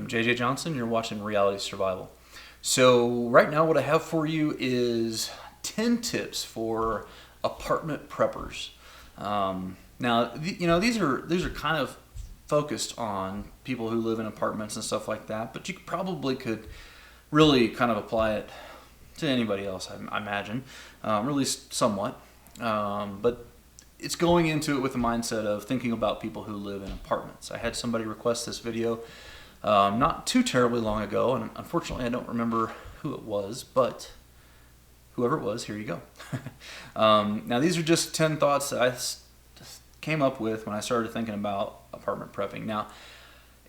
I'm JJ Johnson. You're watching Reality Survival. So right now what I have for you is 10 tips for apartment preppers. These are kind of focused on people who live in apartments and stuff like that, but you probably could really kind of apply it to anybody else, I imagine, really somewhat. But it's going into it with the mindset of thinking about people who live in apartments. I had somebody request this video not too terribly long ago, and unfortunately I don't remember who it was, but whoever it was, here you go. Now these are just 10 thoughts that I came up with when I started thinking about apartment prepping. Now,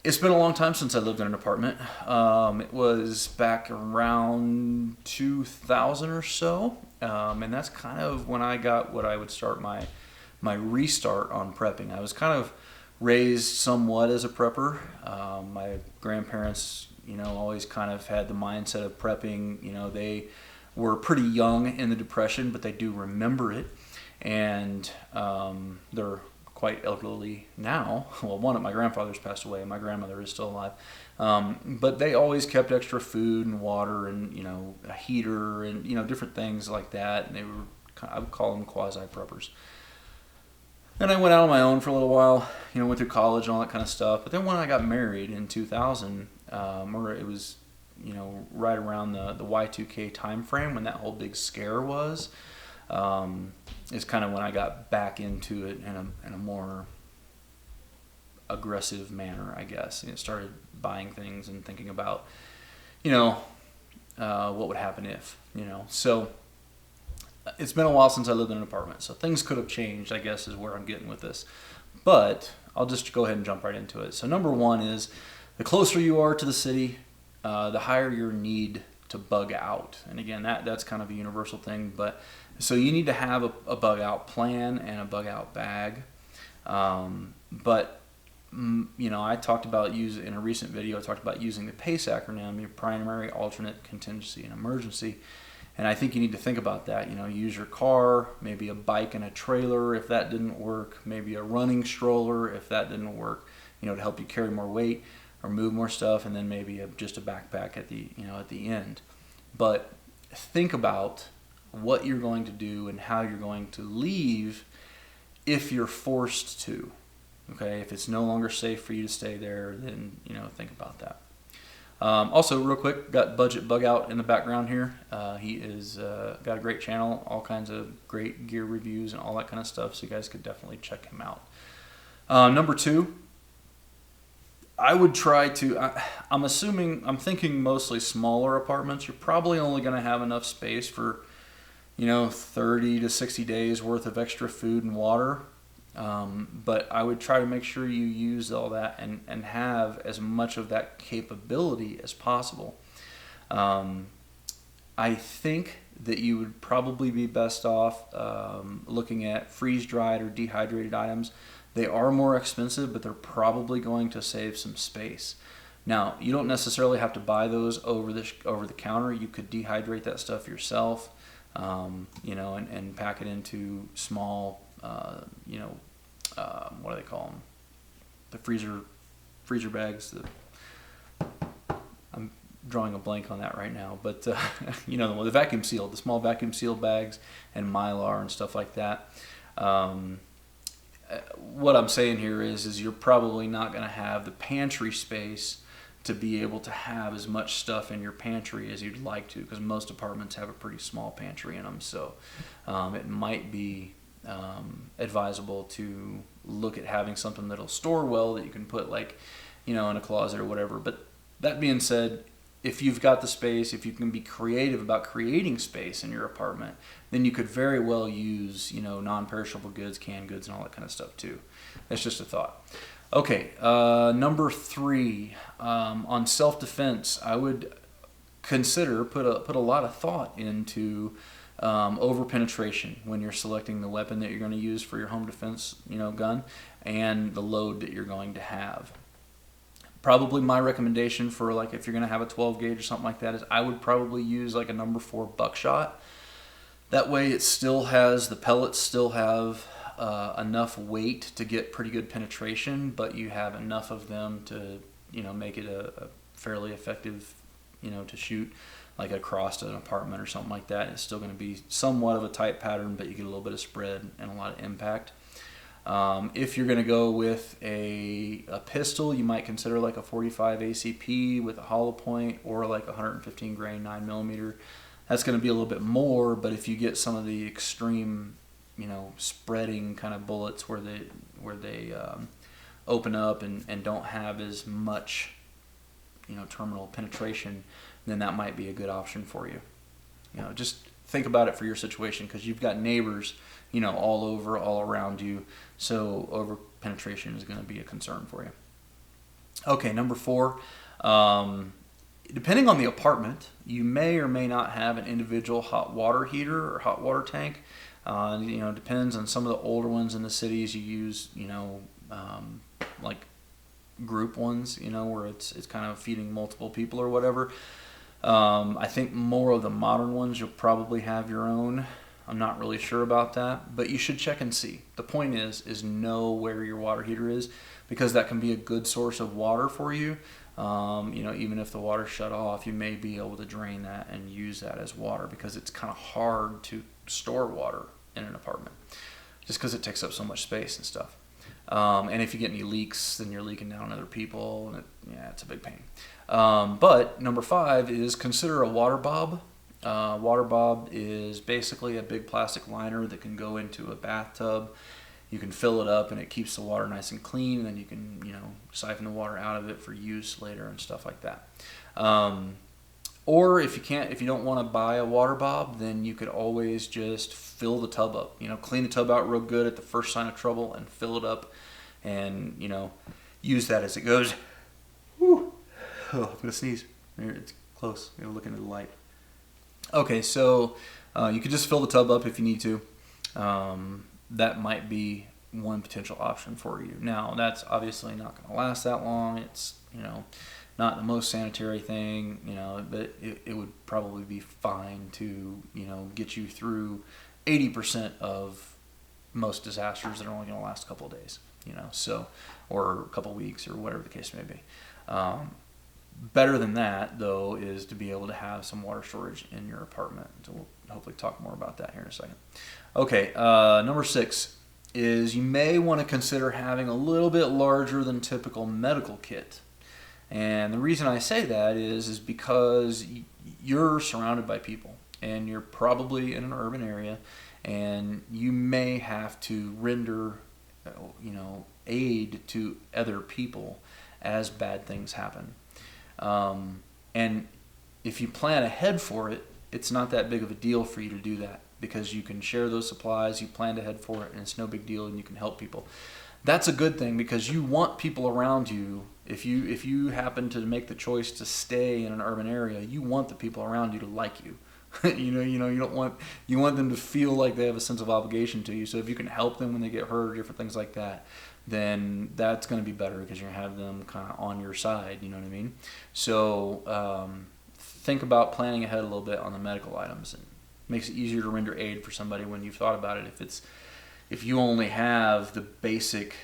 it's been a long time since I lived in an apartment. It was back around 2000 or so, and that's kind of when I got what I would start my restart on prepping. I was kind of raised somewhat as a prepper. My grandparents, always kind of had the mindset of prepping. They were pretty young in the Depression, but they do remember it, and they're quite elderly now. Well, one of my grandfathers passed away, and my grandmother is still alive. But they always kept extra food and water and, a heater and, different things like that. And I would call them quasi-preppers. Then I went out on my own for a little while, went through college and all that kind of stuff. But then when I got married in 2000, or it was, right around the Y2K time frame when that whole big scare was, is kind of when I got back into it in a more aggressive manner, I guess. Started buying things and thinking about, what would happen if, So it's been a while since I lived in an apartment, so things could have changed, I guess, is where I'm getting with this. But I'll just go ahead and jump right into it. So number one is the closer you are to the city, the higher your need to bug out. And again, that's kind of a universal thing, but so you need to have a bug out plan and a bug out bag. I talked about in a recent video, I talked about using the PACE acronym, your primary, alternate, contingency, and emergency. And I think you need to think about that. Use your car, maybe a bike and a trailer if that didn't work, maybe a running stroller if that didn't work, to help you carry more weight or move more stuff, and then maybe just a backpack at the end. But think about what you're going to do and how you're going to leave if you're forced to. Okay, if it's no longer safe for you to stay there, then think about that. Also, real quick, got Budget Bug Out in the background here. He is got a great channel, all kinds of great gear reviews and all that kind of stuff, so you guys could definitely check him out. Number two, I would try to, I'm thinking mostly smaller apartments. You're probably only going to have enough space for, 30 to 60 days worth of extra food and water. But I would try to make sure you use all that and have as much of that capability as possible. I think that you would probably be best off looking at freeze-dried or dehydrated items. They are more expensive, but they're probably going to save some space. Now, you don't necessarily have to buy those over the counter. You could dehydrate that stuff yourself, and pack it into small, what do they call them? The freezer bags. I'm drawing a blank on that right now, but the vacuum sealed, the small vacuum sealed bags and Mylar and stuff like that. What I'm saying here is you're probably not going to have the pantry space to be able to have as much stuff in your pantry as you'd like to, because most apartments have a pretty small pantry in them. So it might be advisable to look at having something that'll store well, that you can put in a closet or whatever. But that being said, if you've got the space, if you can be creative about creating space in your apartment, then you could very well use, non-perishable goods, canned goods, and all that kind of stuff too. That's just a thought. Okay, number three, on self-defense, I would consider put a lot of thought into over-penetration when you're selecting the weapon that you're going to use for your home defense, gun, and the load that you're going to have. Probably my recommendation for if you're going to have a 12 gauge or something like that is I would probably use a number 4 buckshot. That way the pellets still have enough weight to get pretty good penetration, but you have enough of them to make it a fairly effective, to shoot like across an apartment or something like that. It's still going to be somewhat of a tight pattern, but you get a little bit of spread and a lot of impact. If you're going to go with a pistol, you might consider like a 45 ACP with a hollow point, or like a 115 grain 9mm. That's going to be a little bit more, but if you get some of the extreme, spreading kind of bullets where they open up and don't have as much, terminal penetration, then that might be a good option for you. Just think about it for your situation, because you've got neighbors, all around you. So over penetration is going to be a concern for you. Okay, number 4. Depending on the apartment, you may or may not have an individual hot water heater or hot water tank. Depends on some of the older ones in the cities. You use, like group ones, where it's kind of feeding multiple people or whatever. I think more of the modern ones, you'll probably have your own. I'm not really sure about that, but you should check and see. The point is know where your water heater is, because that can be a good source of water for you. Even if the water's shut off, you may be able to drain that and use that as water, because it's kind of hard to store water in an apartment just because it takes up so much space and stuff. And if you get any leaks, then you're leaking down on other people, and it's a big pain. But number 5 is consider a water bob. Water bob is basically a big plastic liner that can go into a bathtub. You can fill it up and it keeps the water nice and clean, and then you can, siphon the water out of it for use later and stuff like that. Or if you don't want to buy a water bob, then you could always just fill the tub up. Clean the tub out real good at the first sign of trouble and fill it up, and, use that as it goes. Whew. Oh, I'm gonna sneeze. It's close. Look into the light. Okay, so you could just fill the tub up if you need to. That might be one potential option for you. Now, that's obviously not going to last that long. It's, not the most sanitary thing, but it would probably be fine to, get you through 80% of most disasters that are only going to last a couple of days, or a couple of weeks, or whatever the case may be. Better than that, though, is to be able to have some water storage in your apartment. So we'll hopefully talk more about that here in a second. Okay, number 6 is you may want to consider having a little bit larger than typical medical kit. And the reason I say that is because you're surrounded by people, and you're probably in an urban area, and you may have to render, aid to other people as bad things happen. And if you plan ahead for it, it's not that big of a deal for you to do that, because you can share those supplies, you planned ahead for it, and it's no big deal, and you can help people. That's a good thing, because you want people around you. If you happen to make the choice to stay in an urban area, you want the people around you to like you. You want them to feel like they have a sense of obligation to you. So if you can help them when they get hurt or different things like that, then that's going to be better, because you're going to have them kind of on your side, you know what I mean? So think about planning ahead a little bit on the medical items. It makes it easier to render aid for somebody when you've thought about it. If you only have the basic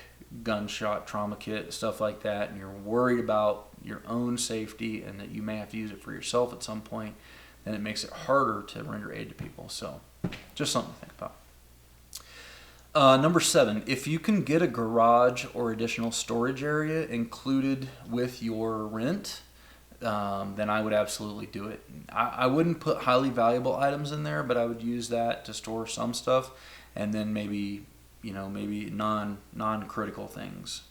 gunshot trauma kit, stuff like that, and you're worried about your own safety and that you may have to use it for yourself at some point, then it makes it harder to render aid to people. So just something to think about. Number 7, if you can get a garage or additional storage area included with your rent, then I would absolutely do it. I wouldn't put highly valuable items in there, but I would use that to store some stuff, and then maybe non-critical things,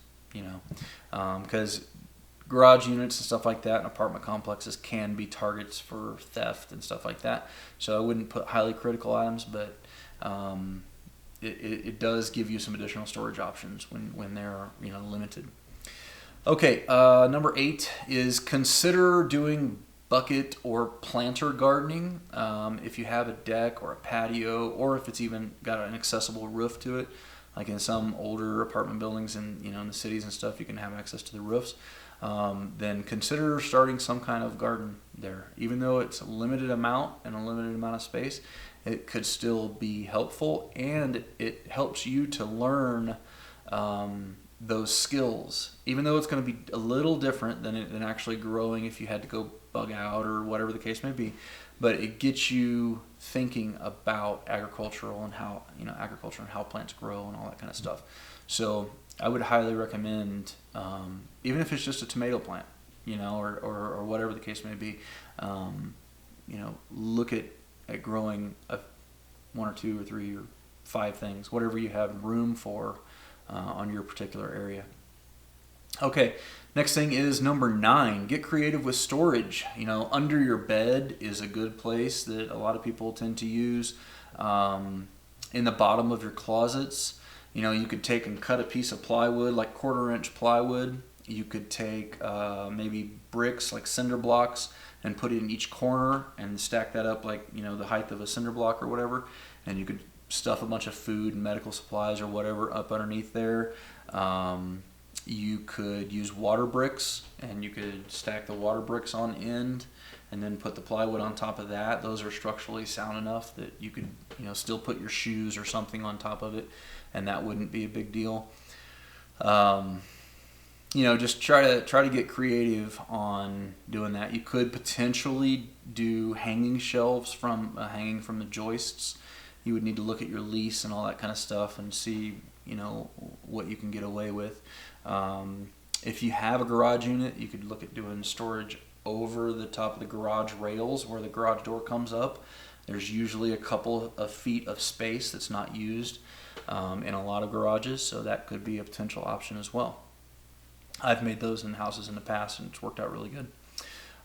because garage units and stuff like that in apartment complexes can be targets for theft and stuff like that. So I wouldn't put highly critical items, but it does give you some additional storage options when they're limited. Okay, number 8 is consider doing bucket or planter gardening. If you have a deck or a patio, or if it's even got an accessible roof to it, like in some older apartment buildings and in the cities and stuff, you can have access to the roofs. Then consider starting some kind of garden there. Even though it's a limited amount and a limited amount of space, it could still be helpful, and it helps you to learn those skills, even though it's going to be a little different than actually growing if you had to go bug out or whatever the case may be, but it gets you thinking about agriculture and how plants grow and all that kind of stuff. So I would highly recommend, even if it's just a tomato plant, or whatever the case may be, look at growing one or two or three or five things, whatever you have room for on your particular area. Okay, next thing is number 9. Get creative with storage. Under your bed is a good place that a lot of people tend to use. In the bottom of your closets, you could take and cut a piece of plywood, like 1/4-inch plywood. You could take maybe bricks, like cinder blocks, and put it in each corner and stack that up like, the height of a cinder block or whatever. And you could stuff a bunch of food and medical supplies or whatever up underneath there. You could use water bricks, and you could stack the water bricks on end and then put the plywood on top of that. Those are structurally sound enough that you could, still put your shoes or something on top of it, and that wouldn't be a big deal. Just try to get creative on doing that. You could potentially do hanging shelves hanging from the joists. You would need to look at your lease and all that kind of stuff and see, what you can get away with. If you have a garage unit, you could look at doing storage over the top of the garage rails where the garage door comes up. There's usually a couple of feet of space that's not used in a lot of garages, so that could be a potential option as well. I've made those in houses in the past, and it's worked out really good.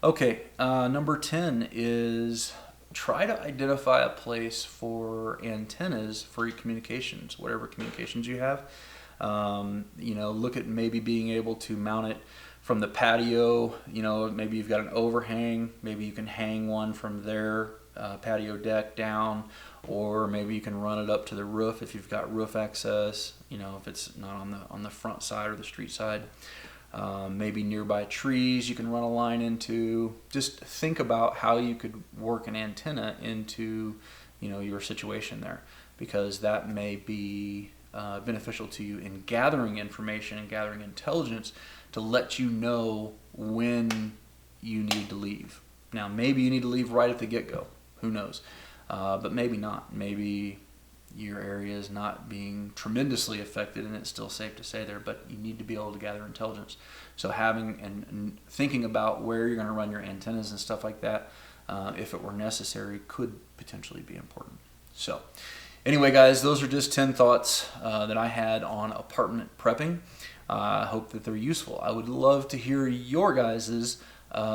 Okay, number 10 is try to identify a place for antennas for your communications, whatever communications you have. Look at maybe being able to mount it from the patio. Maybe you've got an overhang. Maybe you can hang one from their patio deck down, or maybe you can run it up to the roof if you've got roof access. If it's not on the front side or the street side. Maybe nearby trees you can run a line into. Just think about how you could work an antenna into your situation there, because that may be beneficial to you in gathering information and gathering intelligence to let you know when you need to leave. Now, maybe you need to leave right at the get-go. Who knows? But maybe not. Maybe your area is not being tremendously affected and it's still safe to stay there, but you need to be able to gather intelligence. So having and thinking about where you're going to run your antennas and stuff like that, if it were necessary, could potentially be important. So anyway, guys, those are just 10 thoughts that I had on apartment prepping. I hope that they're useful. I would love to hear your guys'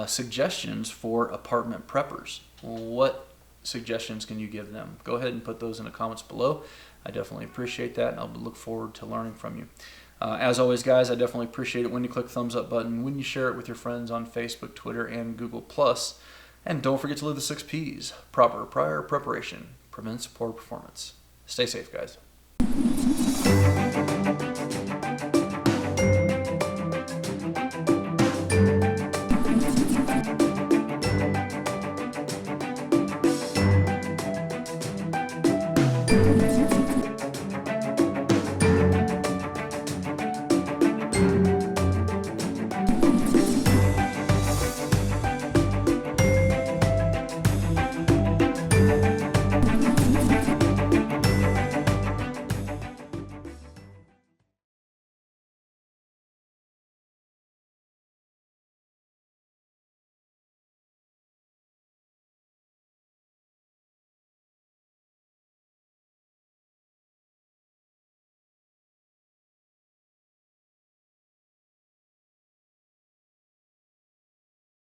suggestions for apartment preppers. What suggestions can you give them? Go ahead and put those in the comments below. I definitely appreciate that, and I'll look forward to learning from you. As always, guys, I definitely appreciate it when you click the thumbs up button, when you share it with your friends on Facebook, Twitter, and Google+. And don't forget to live the 6 Ps. Proper prior preparation prevents poor performance. Stay safe, guys.